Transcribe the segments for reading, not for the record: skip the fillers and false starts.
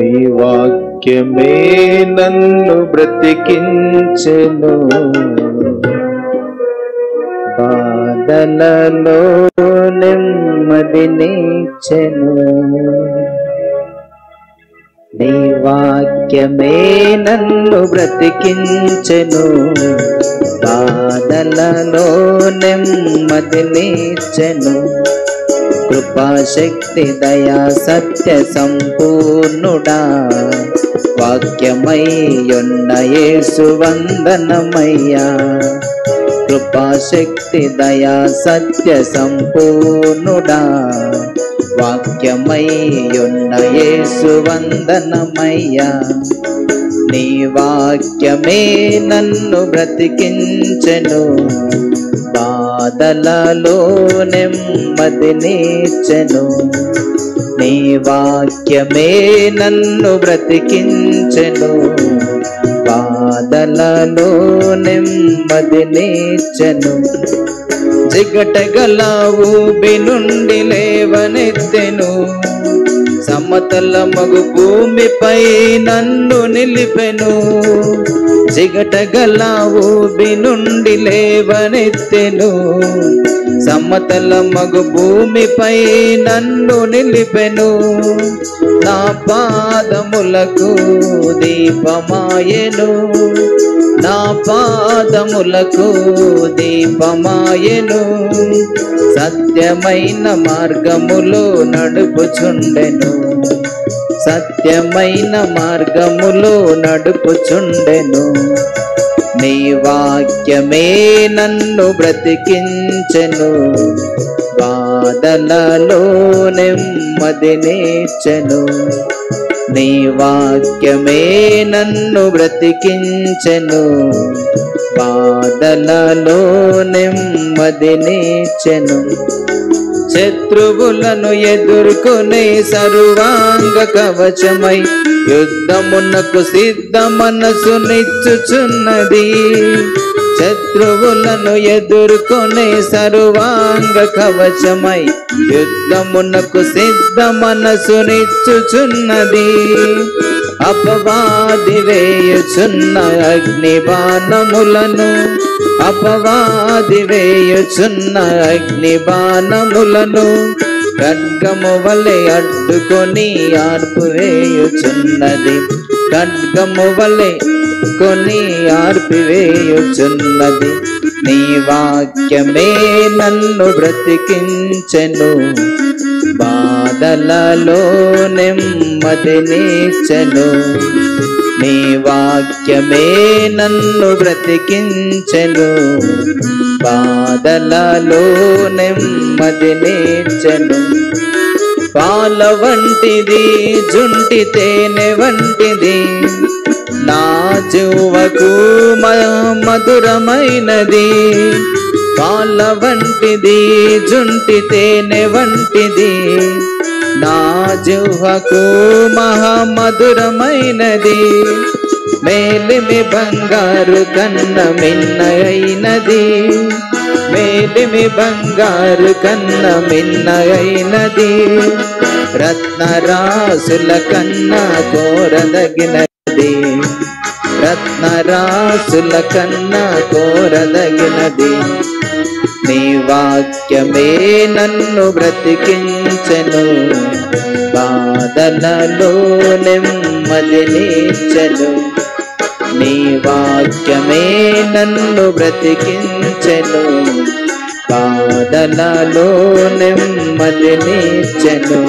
ఈ వాక్యమే నన్ను బ్రతికించెను, బాధలలో నెమ్మదినిచ్చెను. నీ వాక్యమే నన్ను బ్రతికించెను, బాధలలో నెమ్మదినిచ్చెను. కృపాశక్తి దయా సత్య సంపూర్ణుడా, వాక్యమయ్యున్న యేసు వందనమయ్యా. కృపాశక్తి దయా సత్య సంపూర్ణుడా, వాక్యమయ్యున్న యేసు వందనమయ్యా. నీ వాక్యమే నన్ను బ్రతికించెను, బాధలలో నెమ్మదినిచ్చెను. నీ వాక్యమే నన్ను బ్రతికించెను, బాధలలో నెమ్మదినిచ్చెను. జిగటగల ఊబి నుండి లేవనెత్తెను, సమతల మగు భూమిపై నన్ను నిలిపెను. జిగటగల ఊబి నుండి లేవనెత్తెను, సమతల మగు భూమిపై నన్ను నిలిపెను. నా పాదములకు దీపమాయెను, నా పాదములకు దీపమాయెను. సత్యమైన మార్గములో నడుపుచుండెను, సత్యమైన మార్గములో నడుపుచుండెను. నీ వాక్యమే నన్ను బ్రతికించెను, బాధలలో నెమ్మదినిచ్చెను. నీ వాక్యమే నన్ను బ్రతికించెను, బాధలలో నెమ్మదినిచ్చెను. శత్రువులను ఎదుర్కొనే సర్వాంగ కవచమై యుద్ధమునకు సిద్ధ మనసునిచ్చుచున్నది. శత్రువులను ఎదుర్కొనే సర్వాంగ కవచమై యుద్ధమునకు సిద్ధ మనసునిచ్చుచున్నది. అపవాది వేయుచున్న అగ్నిబాణములను, అపవాది వేయుచున్న అగ్నిబాణములను ఖడ్గము వలె అడ్డుకొని ఆర్పివేయుచున్నది. ఖడ్గము వలె కొని ఆర్పివేయుచున్నది. నీ వాక్యమే నన్ను బ్రతికించెను, బాధలలో నెమ్మదినిచ్చెను. నీ వాక్యమే నన్ను బ్రతికించెను, బాధలలో నెమ్మదినిచ్చెను. పాల వంటిది జుంటి తేనె వంటిది, నా జీవకు మధురమైనది. పాల వంటిది జుంటి తేనె వంటిది, నా జీవకు మహామధురమైనది. మేలిమి బంగారు కన్న మిన్నయైనది, మేలిమి బంగారు కన్న మిన్నయైనది. రత్నరాసుల కన్నా కోరదగినది, రత్నరాసుల కన్నా కోరదగినది. నీ వాక్యమే నన్ను బ్రతికించెను, బాధలలో నెమ్మదినిచ్చెను. నీ వాక్యమే నన్ను బ్రతికించెను, బాధలలో నెమ్మదినిచ్చెను.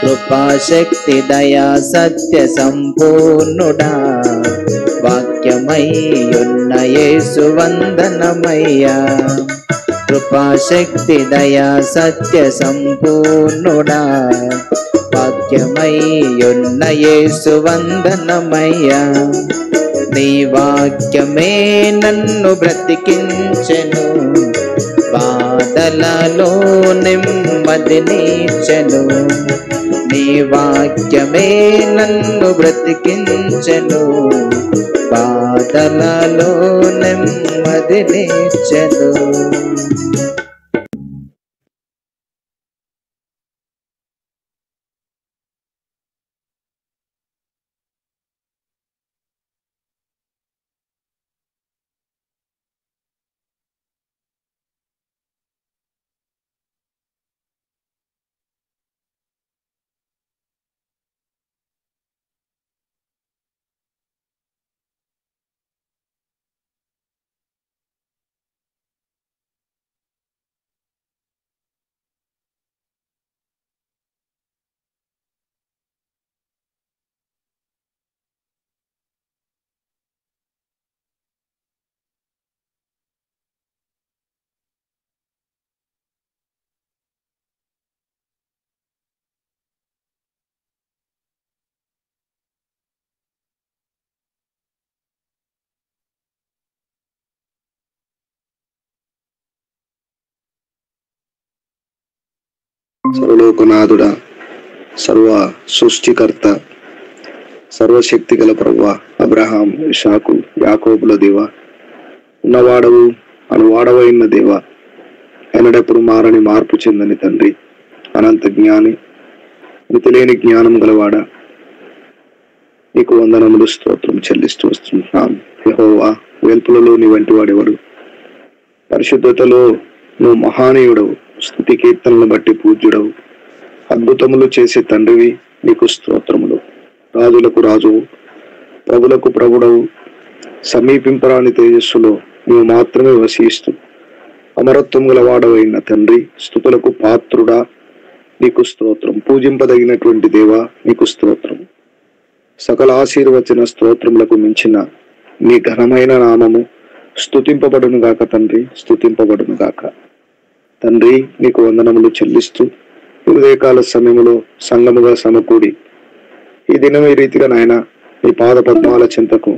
కృపాశక్తి దయా సత్య సంపూర్ణుడా, వాక్యమయ్యున్న యేసు వందనమయ్యా. కృపాశక్తి దయా సత్య సంపూర్ణుడా, వాక్యమయ్యున్న యేసు వందనమయ్యా. నీ వాక్యమే నన్ను బ్రతికించెను, బాధలలో నెమ్మదినిచ్చెను. నీ వాక్యమే నన్ను బ్రతికించెను, బాధలలో నెమ్మదినిచ్చెను. సర్వలోకనాథుడా, సర్వ సృష్టికర్త, సర్వశక్తి గల ప్రభువా, అబ్రహాం, ఇషాకు, యాకోబుల దేవ, ఉన్నవాడవు అనువాడవైన దేవ, ఎన్నడెప్పుడు మారని మార్పు చెందని తండ్రి, అనంత జ్ఞాని, మితిలేని జ్ఞానం గలవాడ, నీకు వందనములు స్తోత్రం చెల్లిస్తూ వస్తున్నాం. యెహోవా, వెల్పులలో నీ వంటి వాడెవడు? పరిశుద్ధతలో నువ్వు మహానీయుడవు, స్తుతి కీర్తనలను బట్టి పూజ్యుడవు, అద్భుతములు చేసే తండ్రివి, నీకు స్తోత్రములు. రాజులకు రాజువు, ప్రభులకు ప్రభుడవు, సమీపింపరాని తేజస్సులో నీవు మాత్రమే వసిస్తూ అమరత్వం గలవాడవైన తండ్రి, స్తుతులకు పాత్రుడా, నీకు స్తోత్రం. పూజింపదగినటువంటి దేవా, నీకు స్తోత్రం. సకల ఆశీర్వచన స్తోత్రములకు మించిన నీ ఘనమైన నామము స్తుతింపబడును గాక తండ్రి, స్తుతింపబడును గాక తండ్రి. నీకు వందనములు చెల్లిస్తూ ఉదయకాల సమయంలో సంగముగా సమకూడి ఈ దినం ఈ రీతిగా నాయన ఈ పాద పద్మాల చింతకు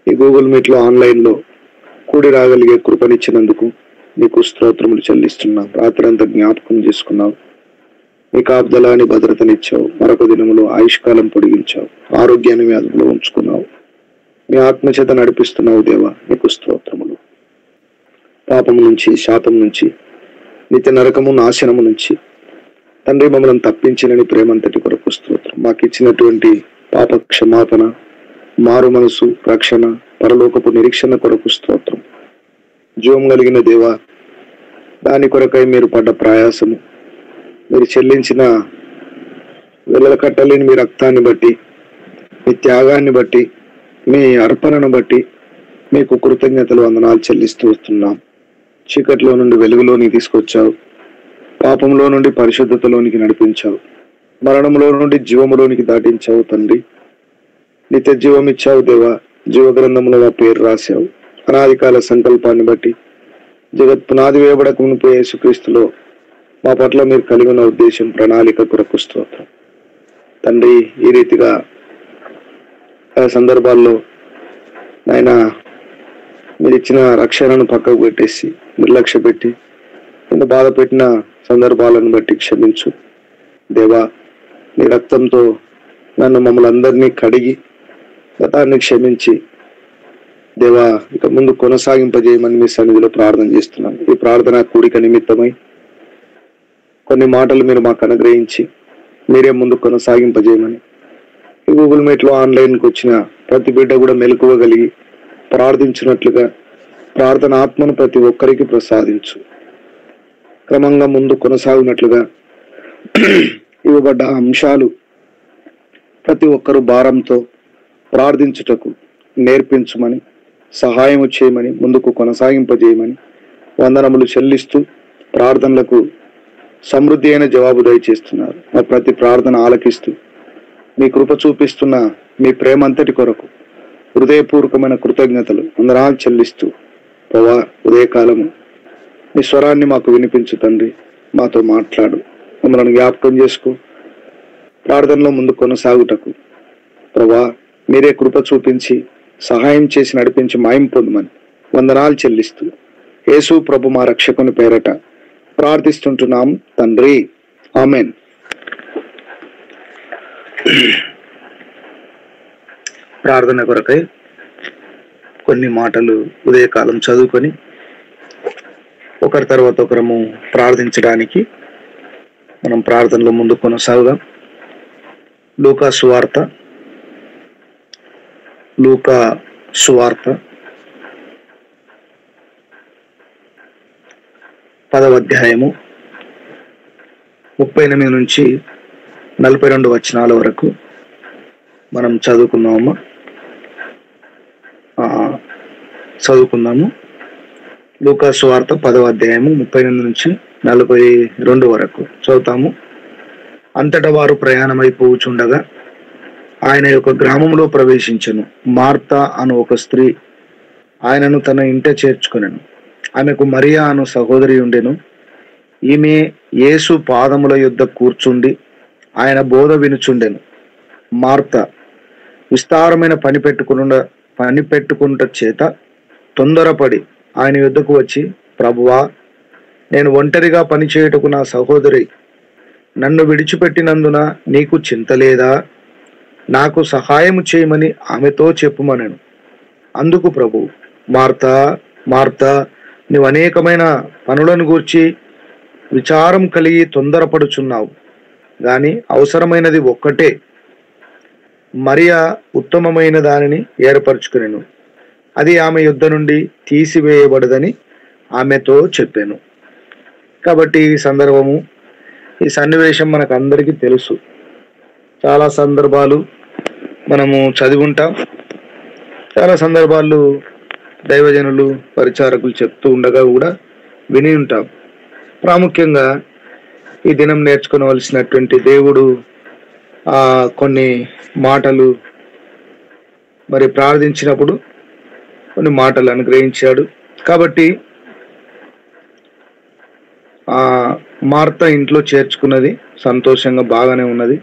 ఈ గూగుల్ మీట్ లో ఆన్లైన్ లో కూడి రాగలిగే కృపనిచ్చినందుకు నీకు స్తోత్రములు చెల్లిస్తున్నాం. రాత్రి అంతా జ్ఞాపకం చేసుకున్నావు, నీ కాపుదలాని భద్రతనిచ్చావు, మరొక దినములో ఆయుష్కాలం పొడిగించావు, ఆరోగ్యాన్ని వ్యాధుల్లో ఉంచుకున్నావు, నీ ఆత్మచేత నడిపిస్తున్నావు దేవా, నీకు స్తోత్రములు. పాపము నుంచి, శాపం నుంచి, నిత్య నరకము నాశనము నుంచి తండ్రి మమ్మల్ని తప్పించినని ప్రేమంతటి కొరకు స్తోత్రం. మాకు ఇచ్చినటువంటి పాప క్షమాపణ, మారు మనసు, రక్షణ, పరలోకపు నిరీక్షణ కొరకు స్తోత్రం. జీవం కలిగిన దేవా, దాని కొరకై మీరు పడ్డ ప్రయాసము, మీరు చెల్లించిన వెలల కట్టలేని మీ రక్తాన్ని బట్టి, మీ త్యాగాన్ని బట్టి, మీ అర్పణను బట్టి మీకు కృతజ్ఞతలు వందనాలు చెల్లిస్తూ వస్తున్నాం. చీకట్లో నుండి వెలుగులోనికి తీసుకొచ్చావు, పాపంలో నుండి పరిశుద్ధతలోనికి నడిపించావు, మరణంలో నుండి జీవములోనికి దాటించావు తండ్రి. నిత్య జీవం ఇచ్చావు దేవా, జీవ గ్రంథంలో మా పేరు రాశావు. అనాదికాల సంకల్పాన్ని బట్టి జగత్ పునాది వేయబడక మునుపు యేసుక్రీస్తులో మా పట్ల మీరు కలిగిన ఉద్దేశం, ప్రణాళిక కొరకు స్తోత్రం తండ్రి. ఈ రీతిగా ఆ సందర్భాల్లో నాయన మీరు ఇచ్చిన రక్షణను పక్కకు పెట్టేసి నిర్లక్ష్య పెట్టి ఇంత బాధ పెట్టిన సందర్భాలను బట్టి క్షమించు దేవా. నీ రక్తంతో నన్ను మమ్మల్ని అందరినీ కడిగి గతాన్ని క్షమించి దేవా ఇక ముందు కొనసాగింపజేయమని మీ సన్నిధిలో ప్రార్థన చేస్తున్నాను. ఈ ప్రార్థన కూడిక నిమిత్తమై కొన్ని మాటలు మీరు మాకు అనుగ్రహించి మీరే ముందు కొనసాగింపజేయమని, ఈ గూగుల్ మీట్ లో ఆన్లైన్కి వచ్చిన ప్రతి బిడ్డ కూడా మెలకువగలిగి ప్రార్థించినట్లుగా ప్రార్థన ఆత్మను ప్రతి ఒక్కరికి ప్రసాదించు. క్రమంగా ముందు కొనసాగినట్లుగా ఇవ్వబడ్డ అంశాలు ప్రతి ఒక్కరు భారంతో ప్రార్థించుటకు నేర్పించమని, సహాయము చేయమని, ముందుకు కొనసాగింపజేయమని వందనములు చెల్లిస్తూ ప్రార్థనలకు సమృద్ధి అయిన జవాబు దయచేస్తున్నారు. మా ప్రతి ప్రార్థన ఆలకిస్తూ మీ కృప చూపిస్తున్న మీ ప్రేమంతటి కొరకు హృదయపూర్వకమైన కృతజ్ఞతలు వందనాలు చెల్లిస్తూ ప్రభా, ఉదయకాలము మీ స్వరాన్ని మాకు వినిపించు తండ్రి. మాతో మాట్లాడు, మమ్మల్ని జ్ఞాపకం చేసుకో. ప్రార్థనలో ముందు కొనసాగుటకు ప్రభా మీరే కృప చూపించి సహాయం చేసి నడిపించి మాయం పొందమని వందనాలు చెల్లిస్తూ యేసు ప్రభు మా రక్షకుని పేరట ప్రార్థిస్తుంటున్నాం తండ్రి, ఆమెన్. ప్రార్థన కొరకై కొన్ని మాటలు ఉదయకాలం చదువుకొని ఒకరి తర్వాత ఒకరము ప్రార్థించడానికి మనం ప్రార్థనలో ముందు కొనసాగుదాం. లూకా సువార్త 10వ అధ్యాయము 38 నుంచి 42 వచనాల వరకు మనం చదువుకుందాము. లూకా సువార్త 10వ అధ్యాయము 38 నుంచి 42 వరకు చదువుతాము. అంతటా వారు ప్రయాణమైపోవుచుండగా ఆయన యొక్క గ్రామంలో ప్రవేశించెను. మార్తా అను ఒక స్త్రీ ఆయనను తన ఇంట చేర్చుకొనెను. ఆమెకు మరియా అను సహోదరి ఉండెను. ఈమె యేసు పాదముల యొద్ద కూర్చుండి ఆయన బోధ వినుచుండెను. మార్తా విస్తారమైన పని పెట్టుకునుట చేత తొందరపడి ఆయన యొద్దకు వచ్చి, ప్రభువా, నేను ఒంటరిగా పనిచేయుటకు నా సహోదరి నన్ను విడిచిపెట్టినందున నీకు చింత లేదా? నాకు సహాయము చేయమని ఆమెతో చెప్పుమనెను. అందుకు ప్రభు, మార్తా మార్తా, నీవు అనేకమైన పనులను గూర్చి విచారం కలిగి తొందరపడుచున్నావు, గాని అవసరమైనది ఒక్కటే. మరియా ఉత్తమమైన దానిని ఏర్పరచుకునెను, అది ఆమె యుద్ధ నుండి తీసివేయబడదని ఆమెతో చెప్పాను. కాబట్టి ఈ సందర్భము, ఈ సన్నివేశం మనకు అందరికీ తెలుసు. చాలా సందర్భాలు మనము చదివి ఉంటాం. చాలా సందర్భాలు దైవజనులు, పరిచారకులు చెప్తూ ఉండగా కూడా విని ఉంటాం. ప్రాముఖ్యంగా ఈ దినం నేర్చుకోవలసినటువంటి దేవుడు కొన్ని మాటలు మరి ప్రార్థించినప్పుడు కొన్ని మాటలు అనుగ్రహించాడు. కాబట్టి మార్త ఇంట్లో చేర్చుకున్నది, సంతోషంగా బాగానే ఉన్నది.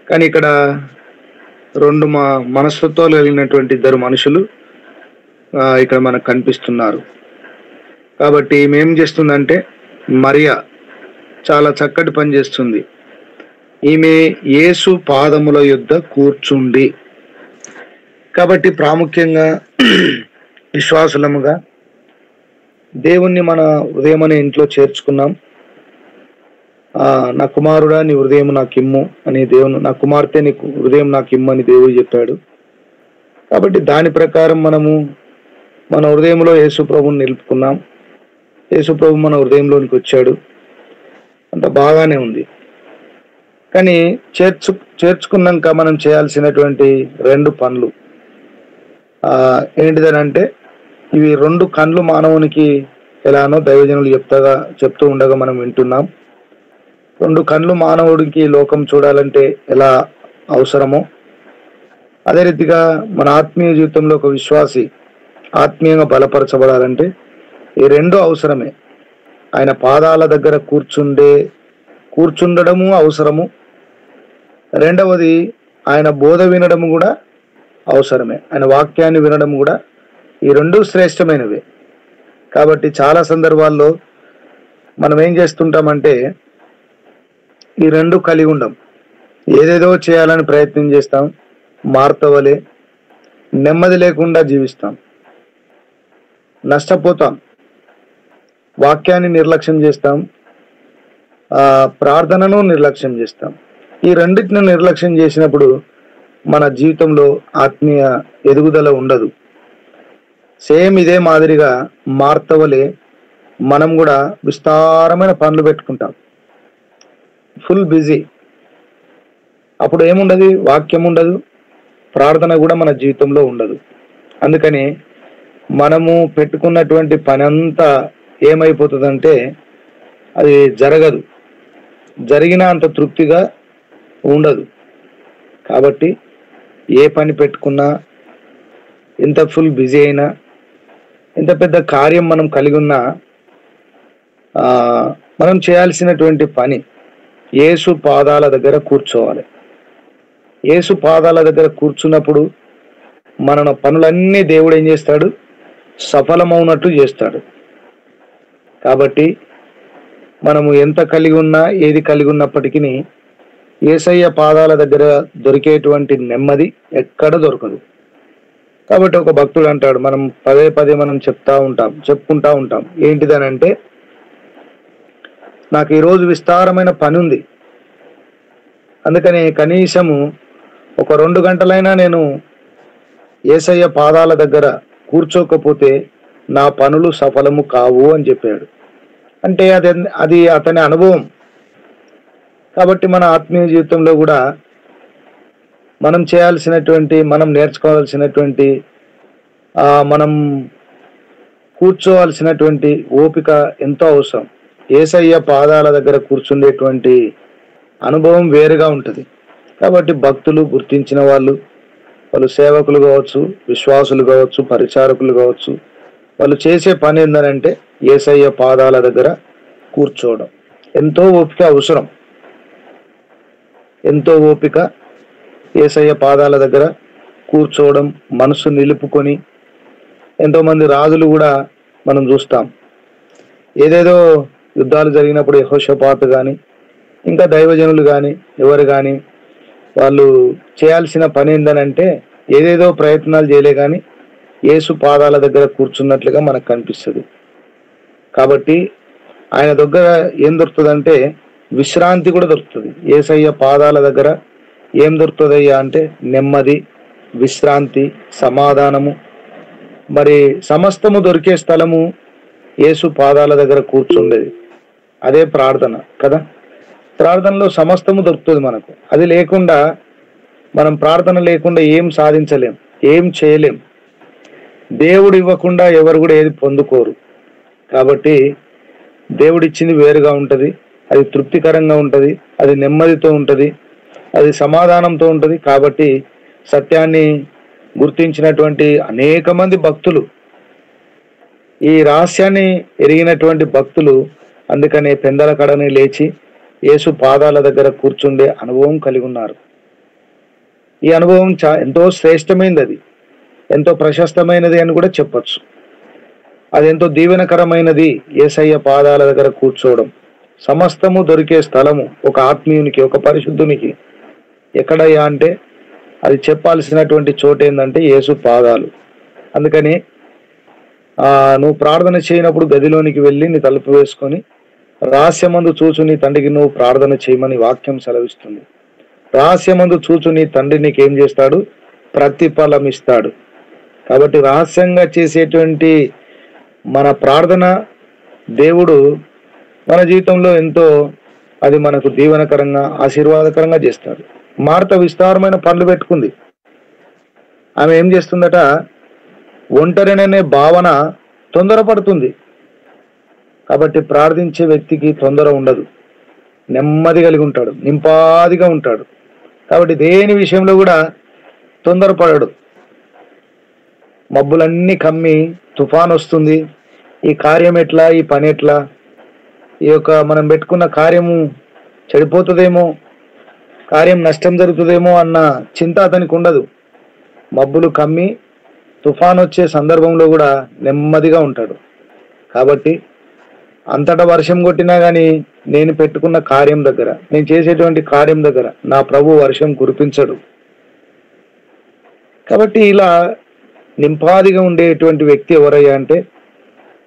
కానీ ఇక్కడ రెండు మనస్తత్వాలు కలిగినటువంటి ఇద్దరు మనుషులు ఇక్కడ మనకు కనిపిస్తున్నారు. కాబట్టి ఈమె ఏం చేస్తుందంటే, మరియా చాలా చక్కటి పని చేస్తుంది. ఈమె యేసు పాదముల యొద్ద కూర్చుండి. కాబట్టి ప్రాముఖ్యంగా విశ్వాసులముగా దేవుణ్ణి మన హృదయం అనే ఇంట్లో చేర్చుకున్నాం. నా కుమారుడా నీ హృదయం నాకు ఇమ్ము అని దేవుడు, నా కుమార్తె నీ హృదయం నాకు ఇమ్ము అని దేవుడు చెప్పాడు. కాబట్టి దాని ప్రకారం మనము మన హృదయంలో యేసు ప్రభుని నిలుపుకున్నాం. యేసు ప్రభు మన హృదయంలోనికి వచ్చాడు, అంత బాగానే ఉంది. కానీ చేర్చుకున్నాక మనం చేయాల్సినటువంటి రెండు పనులు ఏంటిదనంటే, ఇవి రెండు కళ్ళు మానవునికి ఎలానో దైవజనులు చెప్తూ ఉండగా మనం వింటున్నాం. రెండు కళ్ళు మానవుడికి లోకం చూడాలంటే ఎలా అవసరమో, అదే రీతిగా మన ఆత్మీయ జీవితంలో ఒక విశ్వాసి ఆత్మీయంగా బలపరచబడాలంటే ఈ రెండు అవసరమే. ఆయన పాదాల దగ్గర కూర్చుండడము అవసరము. రెండవది ఆయన బోధ వినడము కూడా అవసరమే. ఆయన వాక్యాన్ని వినడం కూడా, ఈ రెండు శ్రేష్టమైనవే. కాబట్టి చాలా సందర్భాల్లో మనం ఏం చేస్తుంటామంటే ఈ రెండు కలిగి ఉండం, ఏదేదో చేయాలని ప్రయత్నం చేస్తాం, మార్త వలె నెమ్మది లేకుండా జీవిస్తాం, నష్టపోతాం, వాక్యాన్ని నిర్లక్ష్యం చేస్తాం, ప్రార్థనను నిర్లక్ష్యం చేస్తాం. ఈ రెండింటిని నిర్లక్ష్యం చేసినప్పుడు మన జీవితంలో ఆత్మీయ ఎదుగుదల ఉండదు. సేమ్ ఇదే మాదిరిగా మార్త వలె మనం కూడా విస్తారమైన పనులు పెట్టుకుంటాం, ఫుల్ బిజీ. అప్పుడు ఏముండదు, వాక్యం ఉండదు, ప్రార్థన కూడా మన జీవితంలో ఉండదు. అందుకని మనము పెట్టుకున్నటువంటి పని అంతా ఏమైపోతుందంటే అది జరగదు, జరిగినా అంత తృప్తిగా ఉండదు. కాబట్టి ఏ పని పెట్టుకున్నా, ఎంత ఫుల్ బిజీ అయినా, ఎంత పెద్ద కార్యం మనం కలిగి ఉన్నా, మనం చేయాల్సినటువంటి పని యేసు పాదాల దగ్గర కూర్చోవాలి. యేసు పాదాల దగ్గర కూర్చున్నప్పుడు మన పనులన్నీ దేవుడు ఏం చేస్తాడు, సఫలమవునట్లు చేస్తాడు. కాబట్టి మనము ఎంత కలిగి ఉన్నా, ఏది కలిగి ఉన్నప్పటికీ యేసయ్య పాదాల దగ్గర దొరికేటువంటి నెమ్మది ఎక్కడ దొరకదు. కాబట్టి ఒక భక్తుడు అంటాడు, మనం పదే పదే మనం చెప్పుకుంటా ఉంటాం ఏంటిదనంటే, నాకు ఈరోజు విస్తారమైన పని ఉంది, అందుకని కనీసము ఒక 2 గంటలైనా నేను యేసయ్య పాదాల దగ్గర కూర్చోకపోతే నా పనులు సఫలము కావు అని చెప్పాడు. అంటే అది అతని అనుభవం. కాబట్టి మన ఆత్మీయ జీవితంలో కూడా మనం మనం నేర్చుకోవాల్సినటువంటి మనం కూర్చోవలసినటువంటి ఓపిక ఎంతో అవసరం. యేసయ్య పాదాల దగ్గర కూర్చుండేటువంటి అనుభవం వేరుగా ఉంటుంది. కాబట్టి భక్తులు, గుర్తించిన వాళ్ళు సేవకులు కావచ్చు, విశ్వాసులు కావచ్చు, పరిచారకులు కావచ్చు, వాళ్ళు చేసే పని ఏంటంటే యేసయ్య పాదాల దగ్గర కూర్చోవడం. ఎంతో ఓపిక అవసరం, ఎంతో ఓపిక. యేసయ్య పాదాల దగ్గర కూర్చోవడం, మనసు నిలుపుకొని. ఎంతోమంది రాజులు కూడా మనం చూస్తాం, ఏదేదో యుద్ధాలు జరిగినప్పుడు యెహోషాపాతు కానీ ఇంకా దైవజనులు కానీ ఎవరు కానీ వాళ్ళు చేయాల్సిన పని ఏందనంటే ఏదేదో ప్రయత్నాలు చేయలే కానీ యేసు పాదాల దగ్గర కూర్చున్నట్లుగా మనకు కనిపిస్తుంది. కాబట్టి ఆయన దగ్గర ఏం దొరుకుతుందంటే విశ్రాంతి కూడా దొరుకుతుంది. యేసయ్య పాదాల దగ్గర ఏం దొరుకుతుందయ్యా అంటే నెమ్మది, విశ్రాంతి, సమాధానము, మరి సమస్తము దొరికే స్థలము యేసు పాదాల దగ్గర కూర్చుండేది. అదే ప్రార్థన కదా. ప్రార్థనలో సమస్తము దొరుకుతుంది మనకు. అది లేకుండా మనం ప్రార్థన లేకుండా ఏం సాధించలేం, ఏం చేయలేం. దేవుడు ఇవ్వకుండా ఎవరు కూడా ఏది పొందుకోరు. కాబట్టి దేవుడిచ్చింది వేరుగా ఉంటుంది, అది తృప్తికరంగా ఉంటుంది, అది నెమ్మదితో ఉంటుంది, అది సమాధానంతో ఉంటుంది. కాబట్టి సత్యాన్ని గుర్తించినటువంటి అనేక మంది భక్తులు, ఈ రహస్యాన్ని ఎరిగినటువంటి భక్తులు అందుకనే పెందల కడని లేచి యేసు పాదాల దగ్గర కూర్చుండే అనుభవం కలిగి ఉన్నారు. ఈ అనుభవం ఎంతో శ్రేష్టమైనది, అది ఎంతో ప్రశస్తమైనది అని కూడా చెప్పచ్చు. అది ఎంతో దీవెనకరమైనది. యేసయ్య పాదాల దగ్గర కూర్చోవడం, సమస్తము దొరికే స్థలము ఒక ఆత్మీయునికి, ఒక పరిశుద్ధునికి. ఎక్కడయ్యా అంటే అది చెప్పాల్సినటువంటి చోటు ఏంటంటే యేసు పాదాలు. అందుకని నువ్వు ప్రార్థన చేయనప్పుడు గదిలోనికి వెళ్ళి నీ తలుపు వేసుకొని రహస్యమందు చూచు నీ తండ్రికి నువ్వు ప్రార్థన చేయమని వాక్యం సెలవిస్తుంది. రహస్యమందు చూచు నీ తండ్రి నీకేం చేస్తాడు? ప్రతిఫలం ఇస్తాడు. కాబట్టి రహస్యంగా చేసేటువంటి మన ప్రార్థన దేవుడు మన జీవితంలో ఎంతో అది మనకు దీవెనకరంగా, ఆశీర్వాదకరంగా చేస్తాడు. మార్త విస్తారమైన పనులు పెట్టుకుంది. ఆమె ఏం చేస్తుందట? ఒంటరిననే భావన తొందరపడుతుంది. కాబట్టి ప్రార్థించే వ్యక్తికి తొందర ఉండదు, నెమ్మది కలిగి ఉంటాడు, నింపాదిగా ఉంటాడు. కాబట్టి దేని విషయంలో కూడా తొందరపడడు. మబ్బులన్నీ కమ్మి తుఫాన్ వస్తుంది, ఈ కార్యం ఎట్లా, ఈ పని ఎట్లా, ఈ యొక్క మనం పెట్టుకున్న కార్యము చెడిపోతుందేమో, కార్యం నష్టం జరుగుతుందేమో అన్న చింత అతనికి ఉండదు. మబ్బులు కమ్మి తుఫాన్ వచ్చే సందర్భంలో కూడా నెమ్మదిగా ఉంటాడు. కాబట్టి అంతటా వర్షం కొట్టినా కానీ నేను పెట్టుకున్న కార్యం దగ్గర, నేను చేసేటువంటి కార్యం దగ్గర నా ప్రభు వర్షం కురిపించడు. కాబట్టి ఇలా నింపాదిగా ఉండేటువంటి వ్యక్తి ఎవరయ్యా అంటే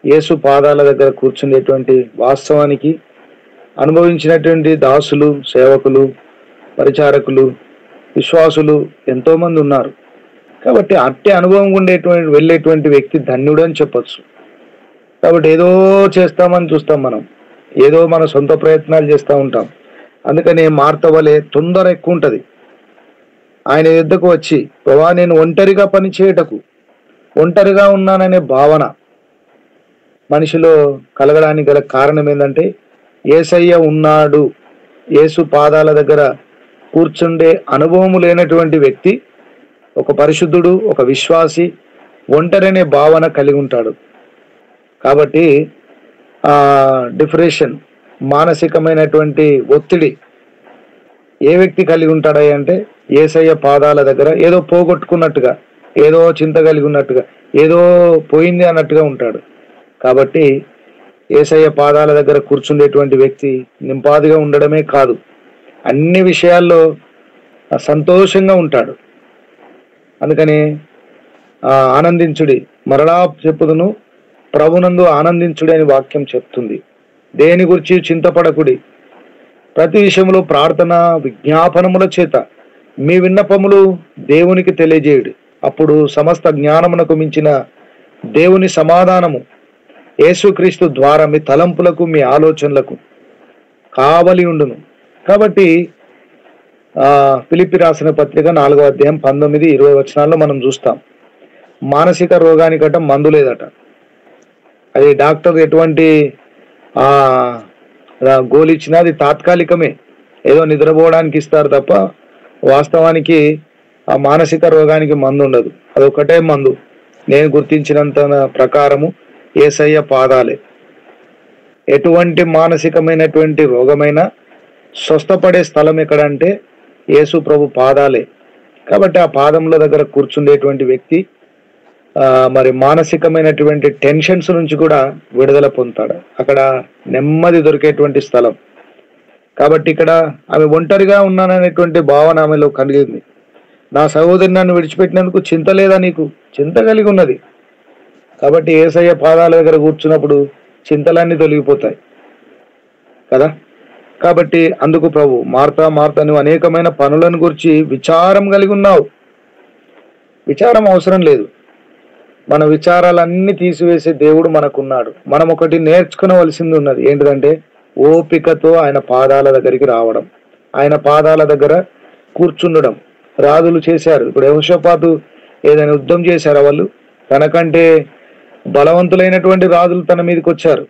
యేసు పాదాల దగ్గర కూర్చునేటువంటి, వాస్తవానికి అనుభవించినటువంటి దాసులు, సేవకులు, పరిచారకులు, విశ్వాసులు ఎంతో మంది ఉన్నారు. కాబట్టి అట్టే అనుభవం వెళ్ళేటువంటి వ్యక్తి ధన్యుడు అని చెప్పచ్చు. కాబట్టి ఏదో చేస్తామని చూస్తాం మనం, ఏదో మన సొంత ప్రయత్నాలు చేస్తూ ఉంటాం. అందుకని మార్త వలె తొందర ఎక్కువ ఉంటుంది. ఆయన యుద్ధకు వచ్చి ప్రభా నేను ఒంటరిగా పని చేయటకు, ఒంటరిగా ఉన్నాననే భావన మనిషిలో కలగడానికి గల కారణం ఏంటంటే యేసయ్య ఉన్నాడు. యేసు పాదాల దగ్గర కూర్చుండే అనుభవము లేనటువంటి వ్యక్తి, ఒక పరిశుద్ధుడు, ఒక విశ్వాసి ఒంటరనే భావన కలిగి ఉంటాడు. కాబట్టి డిప్రెషన్, మానసికమైనటువంటి ఒత్తిడి ఏ వ్యక్తి కలిగి ఉంటాడా అంటే యేసయ్య పాదాల దగ్గర ఏదో పోగొట్టుకున్నట్టుగా, ఏదో చింత కలిగి ఉన్నట్టుగా, ఏదో పోయింది అన్నట్టుగా ఉంటాడు. కాబట్టి యేసయ్య పాదాల దగ్గర కూర్చుండేటువంటి వ్యక్తి నింపాదిగా ఉండడమే కాదు, అన్ని విషయాల్లో సంతోషంగా ఉంటాడు. అందుకని ఆనందించుడి, మరలా చెప్పుదును ప్రభునందు ఆనందించుడి అని వాక్యం చెప్తుంది. దేని గురించి చింతపడకుడి, ప్రతి విషయంలో ప్రార్థన విజ్ఞాపనముల చేత మీ విన్నపములు దేవునికి తెలియజేయుడి. అప్పుడు సమస్త జ్ఞానమునకు మించిన దేవుని సమాధానము యేసుక్రీస్తు ద్వారా మీ తలంపులకు, మీ ఆలోచనలకు కావలి ఉండును. కాబట్టి ఫిలిప్పి రాసిన పత్రిక 4వ అధ్యాయం 19-20 వచనాల్లో మనం చూస్తాం. మానసిక రోగానికట మందు లేదట. అది డాక్టర్ ఎటువంటి గోలు ఇచ్చినా అది తాత్కాలికమే, ఏదో నిద్రపోవడానికి ఇస్తారు తప్ప వాస్తవానికి ఆ మానసిక రోగానికి మందు ఉండదు. అదొకటే మందు, నేను గుర్తించినంత ప్రకారము యేసయ్య పాదాలే. ఎటువంటి మానసికమైనటువంటి రోగమైనా స్వస్థపడే స్థలం ఎక్కడంటే యేసు ప్రభు పాదాలే. కాబట్టి ఆ పాదముల దగ్గర కూర్చుండేటువంటి వ్యక్తి మరి మానసికమైనటువంటి టెన్షన్స్ నుంచి కూడా విడుదల పొందుతాడు. అక్కడ నెమ్మది దొరికేటువంటి స్థలం. కాబట్టి ఇక్కడ ఆమె ఒంటరిగా ఉన్నాననేటువంటి భావన ఆమెలో కలిగింది. నా సహోదరి నన్ను విడిచిపెట్టినందుకు చింత లేదా నీకు? చింత కలిగి ఉన్నది. కాబట్టి యేసయ్య పాదాల దగ్గర కూర్చున్నప్పుడు చింతలన్నీ తొలగిపోతాయి కదా. కాబట్టి అందుకు ప్రభు, మార్తా మార్తా నువ్వు అనేకమైన పనులను గురించి విచారం కలిగి ఉన్నావు. విచారం అవసరం లేదు. మన విచారాలన్నీ తీసివేసే దేవుడు మనకున్నాడు. మనం ఒకటి నేర్చుకునవలసింది ఉన్నది. ఏంటిదంటే ఓపికతో ఆయన పాదాల దగ్గరికి రావడం, ఆయన పాదాల దగ్గర కూర్చుండడం. రాజులు చేశారు. ఇప్పుడు యెహోషాపాతు ఏదైనా యుద్ధం చేశారా? వాళ్ళు తనకంటే బలవంతులైనటువంటి రాజులు తన మీదకి వచ్చారు.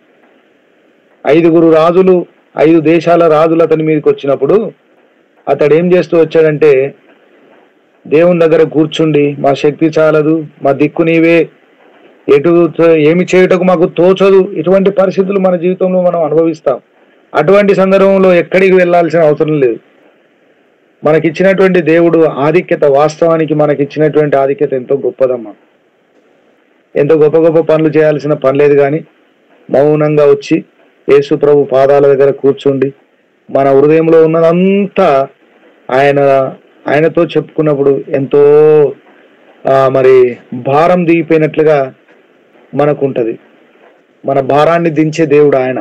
5 రాజులు, 5 దేశాల రాజులు అతని మీదకి వచ్చినప్పుడు అతడు ఏం చేస్తూ వచ్చాడంటే, దేవుని దగ్గర కూర్చుండి, మా శక్తి చాలదు, మా దిక్కు నీవే, ఏమి చేయుటకు మాకు తోచదు. ఇటువంటి పరిస్థితులు మన జీవితంలో మనం అనుభవిస్తాం. అటువంటి సందర్భంలో ఎక్కడికి వెళ్ళాల్సిన అవసరం లేదు. మనకిచ్చినటువంటి దేవుడు ఆధిక్యత, వాస్తవానికి మనకిచ్చినటువంటి ఆధిక్యత ఎంతో గొప్పదమ్మా. ఎంతో గొప్ప గొప్ప పనులు చేయాల్సిన పని లేదు. కానీ మౌనంగా వచ్చి యేసు ప్రభు పాదాల దగ్గర కూర్చుండి మన హృదయంలో ఉన్నదంతా ఆయనతో చెప్పుకున్నప్పుడు ఎంతో మరి భారం దిగిపోయినట్లుగా మనకుంటది. మన భారాన్ని దించే దేవుడు ఆయన.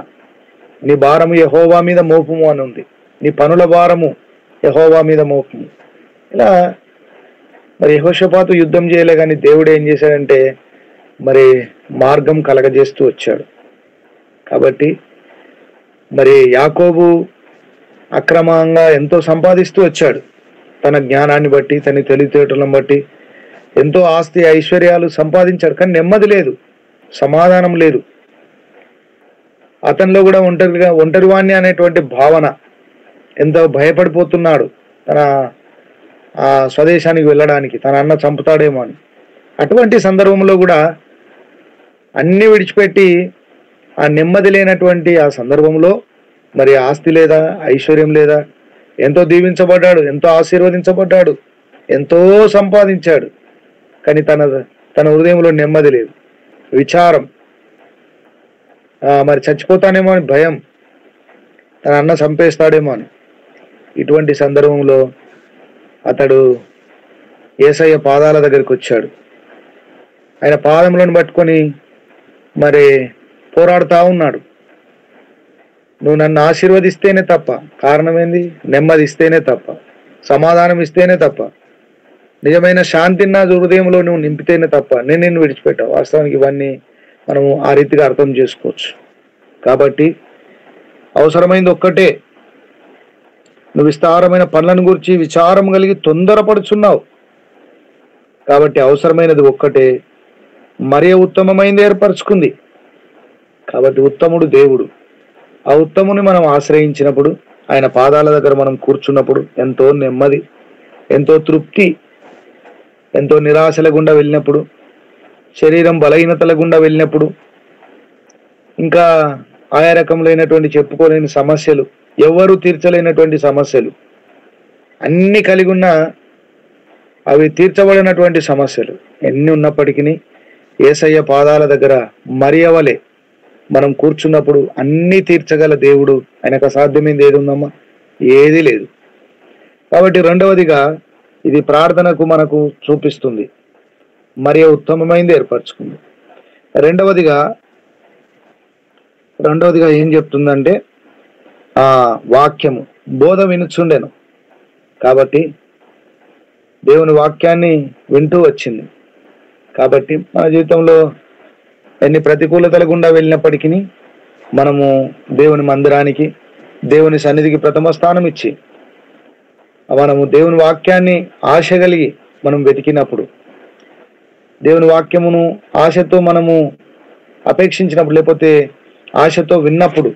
నీ భారము యెహోవా మీద మోపుము అని ఉంది. నీ పనుల భారము యెహోవా మీద మోపుము. ఇలా మరి యెహోషాపాతు యుద్ధం చేయలే, కానీ దేవుడు ఏం చేశాడంటే మరి మార్గం కలగజేస్తూ వచ్చాడు. కాబట్టి మరి యాకోబు అక్రమంగా ఎంతో సంపాదిస్తూ వచ్చాడు. తన జ్ఞానాన్ని బట్టి, తన తెలివితేటలను బట్టి ఎంతో ఆస్తి ఐశ్వర్యాలు సంపాదించాడు. కానీ నెమ్మది లేదు, సమాధానం లేదు. అతనిలో కూడా ఒంటరివాణ్ణి అనేటువంటి భావన, ఎంతో భయపడిపోతున్నాడు తన స్వదేశానికి వెళ్ళడానికి, తన అన్న చంపుతాడేమో అని. అటువంటి సందర్భంలో కూడా అన్ని విడిచిపెట్టి ఆ నెమ్మది లేనటువంటి ఆ సందర్భంలో మరి ఆస్తి లేదా, ఐశ్వర్యం లేదా, ఎంతో దీవించబడ్డాడు, ఎంతో ఆశీర్వదించబడ్డాడు, ఎంతో సంపాదించాడు. కానీ తన హృదయంలో నెమ్మది లేదు, విచారం, మరి చచ్చిపోతానేమో అని భయం, తన అన్న చంపేస్తాడేమో అని. ఇటువంటి సందర్భంలో అతడు యేసయ్య పాదాల దగ్గరికి వచ్చాడు. ఆయన పాదములను పట్టుకొని మరి పోరాడుతూ ఉన్నాడు. నువ్వు నన్ను ఆశీర్వదిస్తేనే తప్ప, కారణం ఏంది? నెమ్మది ఇస్తేనే తప్ప, సమాధానం ఇస్తేనే తప్ప, నిజమైన శాంతిని నా హృదయంలో నువ్వు నింపితేనే తప్ప నేను నిన్ను విడిచిపెట్టావు. వాస్తవానికి ఇవన్నీ మనము ఆ రీతిగా అర్థం చేసుకోవచ్చు. కాబట్టి అవసరమైంది ఒక్కటే, నువ్వు విస్తారమైన పనులను గురించి విచారం కలిగి తొందరపడుచున్నావు. కాబట్టి అవసరమైనది ఒక్కటే, మరియ ఉత్తమమైనది ఏర్పరచుకుంది. కాబట్టి ఉత్తముడు దేవుడు. ఆ ఉత్తముని మనం ఆశ్రయించినప్పుడు, ఆయన పాదాల దగ్గర మనం కూర్చున్నప్పుడు ఎంతో నెమ్మది, ఎంతో తృప్తి, ఎంతో నిరాశల గుండా వెళ్ళినప్పుడు, శరీరం బలహీనతల గుండా వెళ్ళినప్పుడు, ఇంకా ఆయా రకములైనటువంటి చెప్పుకోలేని సమస్యలు, ఎవరు తీర్చలేనటువంటి సమస్యలు అన్ని కలిగి ఉన్న, అవి తీర్చబడినటువంటి సమస్యలు ఎన్ని ఉన్నప్పటికీ యేసయ్య పాదాల దగ్గర మరియవలే మనం కూర్చున్నప్పుడు అన్ని తీర్చగల దేవుడు. ఆయనకు అసాధ్యమైంది ఏది ఉందమ్మా? ఏది లేదు. కాబట్టి రెండవదిగా ఇది ప్రార్థనకు మనకు చూపిస్తుంది, మరియ ఉత్తమమైంది ఏర్పరచుకుంది. రెండవదిగా ఏం చెప్తుందంటే వాక్యము, బోధ వినుచుండెను. కాబట్టి దేవుని వాక్యాన్ని వింటూ వచ్చింది. కాబట్టి మన జీవితంలో ఎన్ని ప్రతికూలతల గుండా వెళ్ళినప్పటికీ మనము దేవుని మందిరానికి, దేవుని సన్నిధికి ప్రథమ స్థానం ఇచ్చి మనము దేవుని వాక్యాన్ని ఆశ కలిగి మనం వెతికినప్పుడు, దేవుని వాక్యమును ఆశతో మనము అపేక్షించినప్పుడు, లేకపోతే ఆశతో విన్నప్పుడు,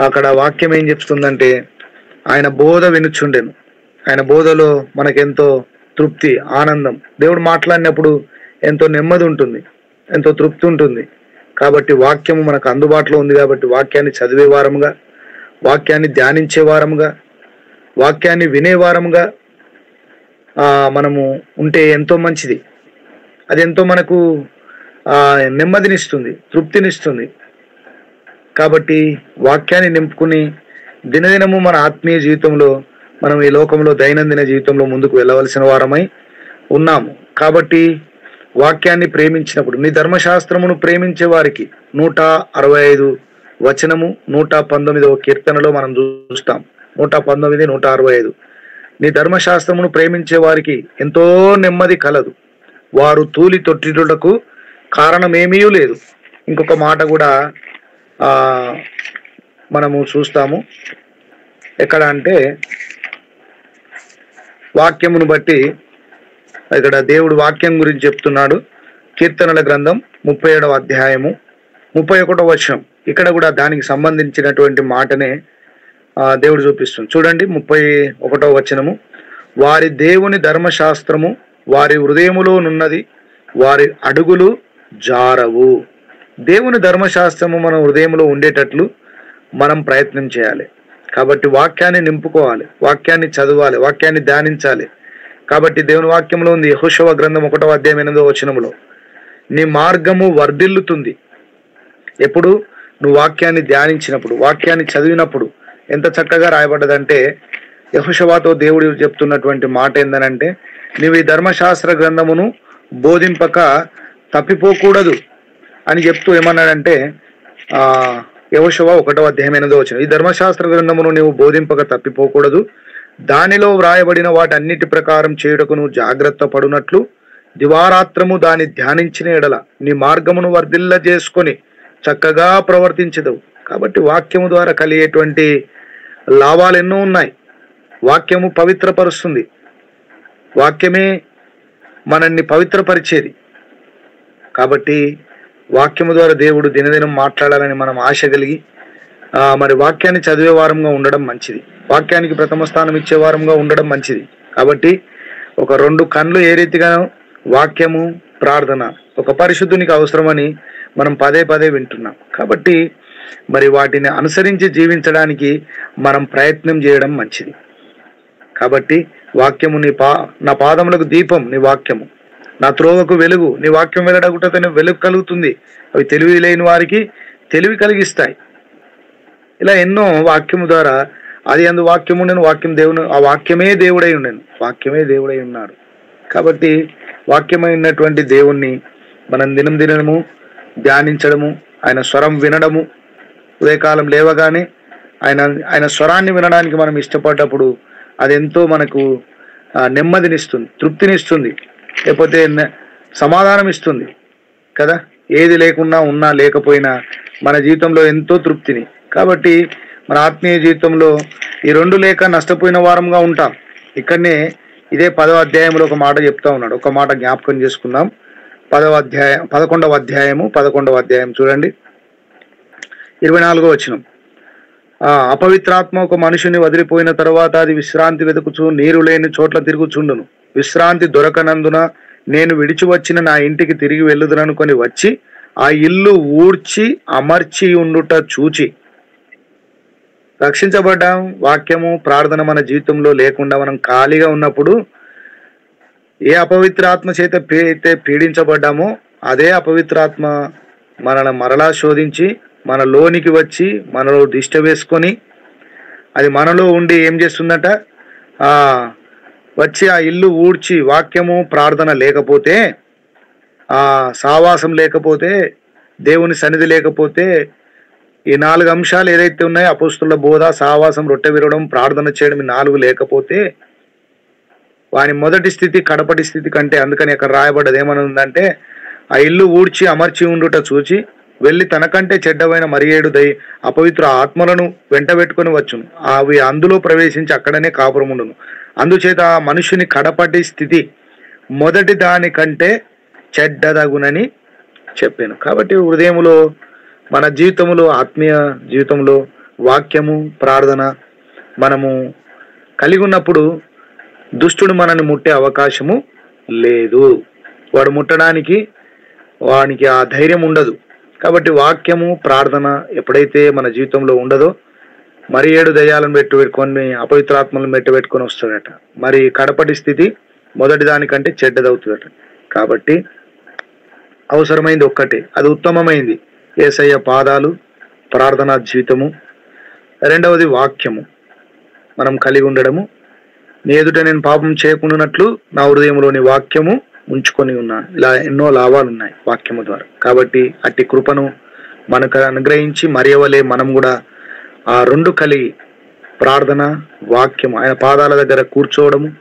అక్కడ వాక్యం ఏం చెప్తుందంటే ఆయన బోధ వినుచుండెను. ఆయన బోధలో మనకెంతో తృప్తి, ఆనందం. దేవుడు మాట్లాడినప్పుడు ఎంతో నెమ్మది ఉంటుంది, ఎంతో తృప్తి ఉంటుంది. కాబట్టి వాక్యము మనకు అందుబాటులో ఉంది. కాబట్టి వాక్యాన్ని చదివే వారముగా, వాక్యాన్ని ధ్యానించే వారముగా, వాక్యాన్ని వినే వారముగా మనము ఉంటే ఎంతో మంచిది. అది ఎంతో మనకు నెమ్మదినిస్తుంది, తృప్తినిస్తుంది. కాబట్టి వాక్యాన్ని నింపుకుని దినదినము మన ఆత్మీయ జీవితంలో మనం ఈ లోకంలో దైనందిన జీవితంలో ముందుకు వెళ్ళవలసిన వారమై ఉన్నాము. కాబట్టి వాక్యాన్ని ప్రేమించినప్పుడు, నీ ధర్మశాస్త్రమును ప్రేమించే వారికి 165 వచనము 119వ కీర్తనలో మనం చూస్తాం. 119, 165. నీ ధర్మశాస్త్రమును ప్రేమించే వారికి ఎంతో నెమ్మది కలదు, వారు తూలి తొట్టిడుటకు కారణమేమీ లేదు. ఇంకొక మాట కూడా మనము చూస్తాము. ఎక్కడ అంటే వాక్యమును బట్టి ఇక్కడ దేవుడు వాక్యం గురించి చెప్తున్నాడు. కీర్తనల గ్రంథం 37వ అధ్యాయము 31వ వచనం. ఇక్కడ కూడా దానికి సంబంధించినటువంటి మాటనే దేవుడు చూపిస్తుంది. చూడండి 31వ వచనము. వారి దేవుని ధర్మశాస్త్రము వారి హృదయములోనున్నది, వారి అడుగులు జారవు. దేవుని ధర్మశాస్త్రము మన హృదయంలో ఉండేటట్లు మనం ప్రయత్నం చేయాలి. కాబట్టి వాక్యాన్ని నింపుకోవాలి, వాక్యాన్ని చదవాలి, వాక్యాన్ని ధ్యానించాలి. కాబట్టి దేవుని వాక్యంలో ఉంది, యెహోషువ గ్రంథం 1వ అధ్యాయం 8వ వచనములో, నీ మార్గము వర్ధిల్లుతుంది. ఎప్పుడు? నువ్వు వాక్యాన్ని ధ్యానించినప్పుడు, వాక్యాన్ని చదివినప్పుడు. ఎంత చక్కగా రాయబడ్డదంటే, యెహోషువతో దేవుడు చెప్తున్నటువంటి మాట ఏందనంటే, నీవు ఈ ధర్మశాస్త్ర గ్రంథమును బోధింపక తప్పిపోకూడదు అని చెప్తూ ఏమన్నాడంటే, యెహోషువ 1వ అధ్యాయం 8వ వచనం, ఈ ధర్మశాస్త్ర గ్రంథమును నీవు బోధింపక తప్పిపోకూడదు, దానిలో వ్రాయబడిన వాటన్నిటి ప్రకారం చేయుటకు నువ్వు జాగ్రత్త పడునట్లు దివారాత్రము దాన్ని ధ్యానించిన ఎడల నీ మార్గమును వర్ధిల్ల చేసుకొని చక్కగా ప్రవర్తించదు. కాబట్టి వాక్యము ద్వారా కలిగేటువంటి లాభాలు ఎన్నో ఉన్నాయి. వాక్యము పవిత్రపరుస్తుంది, వాక్యమే మనల్ని పవిత్రపరిచేది. కాబట్టి వాక్యము ద్వారా దేవుడు దినదినం మాట్లాడాలని మనం ఆశ కలిగి మరి వాక్యాన్ని చదివే వారంగా ఉండడం మంచిది, వాక్యానికి ప్రథమ స్థానం ఇచ్చే వారంగా ఉండడం మంచిది. కాబట్టి ఒక 2 కళ్ళు ఏ రీతిగా వాక్యము, ప్రార్థన, ఒక పరిశుద్ధునికి అవసరమని మనం పదే పదే వింటున్నాం. కాబట్టి మరి వాటిని అనుసరించి జీవించడానికి మనం ప్రయత్నం చేయడం మంచిది. కాబట్టి వాక్యము నా పాదములకు దీపం నీ వాక్యము, నా త్రోవకు వెలుగు. నీ వాక్యం వెల్లడగుటతోనే వెలుగు కలుగుతుంది. అవి తెలివి లేని వారికి తెలివి కలిగిస్తాయి. ఇలా ఎన్నో వాక్యము ద్వారా, అది అందు వాక్యము ఉండను, వాక్యం దేవుని, ఆ వాక్యమే దేవుడై ఉండను, వాక్యమే దేవుడై ఉన్నాడు. కాబట్టి వాక్యమైనటువంటి దేవుణ్ణి మనం దినము ధ్యానించడము, ఆయన స్వరం వినడము, ఉదయకాలం లేవగానే ఆయన స్వరాన్ని వినడానికి మనం ఇష్టపడ్డప్పుడు అది ఎంతో మనకు నెమ్మదినిస్తుంది, తృప్తినిస్తుంది, లేకపోతే సమాధానం ఇస్తుంది కదా. ఏది లేకున్నా ఉన్నా లేకపోయినా మన జీవితంలో ఎంతో తృప్తిని. కాబట్టి మన ఆత్మీయ జీవితంలో ఈ 2 లేక నష్టపోయిన వారంగా ఉంటాం. ఇక్కడనే ఇదే 10వ అధ్యాయంలో ఒక మాట చెప్తా ఉన్నాడు. ఒక మాట జ్ఞాపకం చేసుకుందాం. 11వ అధ్యాయం చూడండి, 24వ వచనం. అపవిత్రాత్మ ఒక మనుషుని వదిలిపోయిన తర్వాత అది విశ్రాంతి వెతుకుచు నీరు లేని చోట్ల తిరుగుచుండును. విశ్రాంతి దొరకనందున నేను విడిచి వచ్చిన నా ఇంటికి తిరిగి వెళ్ళుదుననుకొని వచ్చి ఆ ఇల్లు ఊడ్చి అమర్చి ఉండుట చూచి. రక్షించబడ్డాం. వాక్యము, ప్రార్థన మన జీవితంలో లేకుండా మనం ఖాళీగా ఉన్నప్పుడు ఏ అపవిత్రాత్మ చేత అయితే పీడించబడ్డామో అదే అపవిత్రాత్మ మనల్ని మరలా శోధించి మన లోనికి వచ్చి మనలో దిష్ట వేసుకొని అది మనలో ఉండి ఏం చేస్తుందట, వచ్చి ఆ ఇల్లు ఊడ్చి, వాక్యము ప్రార్థన లేకపోతే, సావాసం లేకపోతే, దేవుని సన్నిధి లేకపోతే, ఈ 4 అంశాలు ఏదైతే ఉన్నాయో, అపోస్తుల బోధ, సావాసం, రొట్టె విరవడం, ప్రార్థన చేయడం, ఈ 4 లేకపోతే వాని మొదటి స్థితి కడపటి స్థితి కంటే, అందుకని అక్కడ రాయబడ్డది ఏమని ఉందంటే, ఆ ఇల్లు ఊడ్చి అమర్చి ఉండుట చూచి వెళ్ళి తనకంటే చెడ్డమైన మరి 7 అపవిత్ర ఆత్మలను వెంట పెట్టుకుని వచ్చును, అవి అందులో ప్రవేశించి అక్కడనే కాపురముండును. అందుచేత ఆ మనుషుని కడపటి స్థితి మొదటి దానికంటే చెడ్డదగునని చెప్పాను. కాబట్టి హృదయములో, మన జీవితంలో, ఆత్మీయ జీవితంలో వాక్యము, ప్రార్థన మనము కలిగి ఉన్నప్పుడు దుష్టుడు మనల్ని ముట్టే అవకాశము లేదు. వాడు ముట్టడానికి వానికి ఆ ధైర్యం ఉండదు. కాబట్టి వాక్యము, ప్రార్థన ఎప్పుడైతే మన జీవితంలో ఉండదో, మరి 7 దయ్యాలను పెట్టుకొని అపవిత్రాత్మలను పెట్టుకొని వస్తాడట. మరి కడపటి స్థితి మొదటి దానికంటే చెడ్డదవుతుందట. కాబట్టి అవసరమైంది ఒక్కటే, అది ఉత్తమమైంది, యేసయ్య పాదాలు, ప్రార్థనా జీవితము. రెండవది వాక్యము మనం కలిగి ఉండడము. నీ ఎదుట నేను పాపం చేయకుండానట్లు నా హృదయంలోని వాక్యము ఉంచుకొని ఉన్నాను. ఇలా ఎన్నో లాభాలు ఉన్నాయి వాక్యము ద్వారా. కాబట్టి అట్టి కృపను మనకు అనుగ్రహించి మరియవలే మనం కూడా ఆ రెండు కలిగి ప్రార్థన, వాక్యము, ఆయన పాదాల దగ్గర కూర్చోవడము,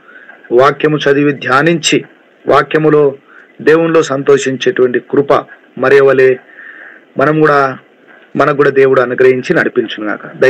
వాక్యము చదివి ధ్యానించి వాక్యములో దేవునిలో సంతోషించేటువంటి కృప మరియవలే మనకు కూడా దేవుడు అనుగ్రహించి నడిపించుగాక.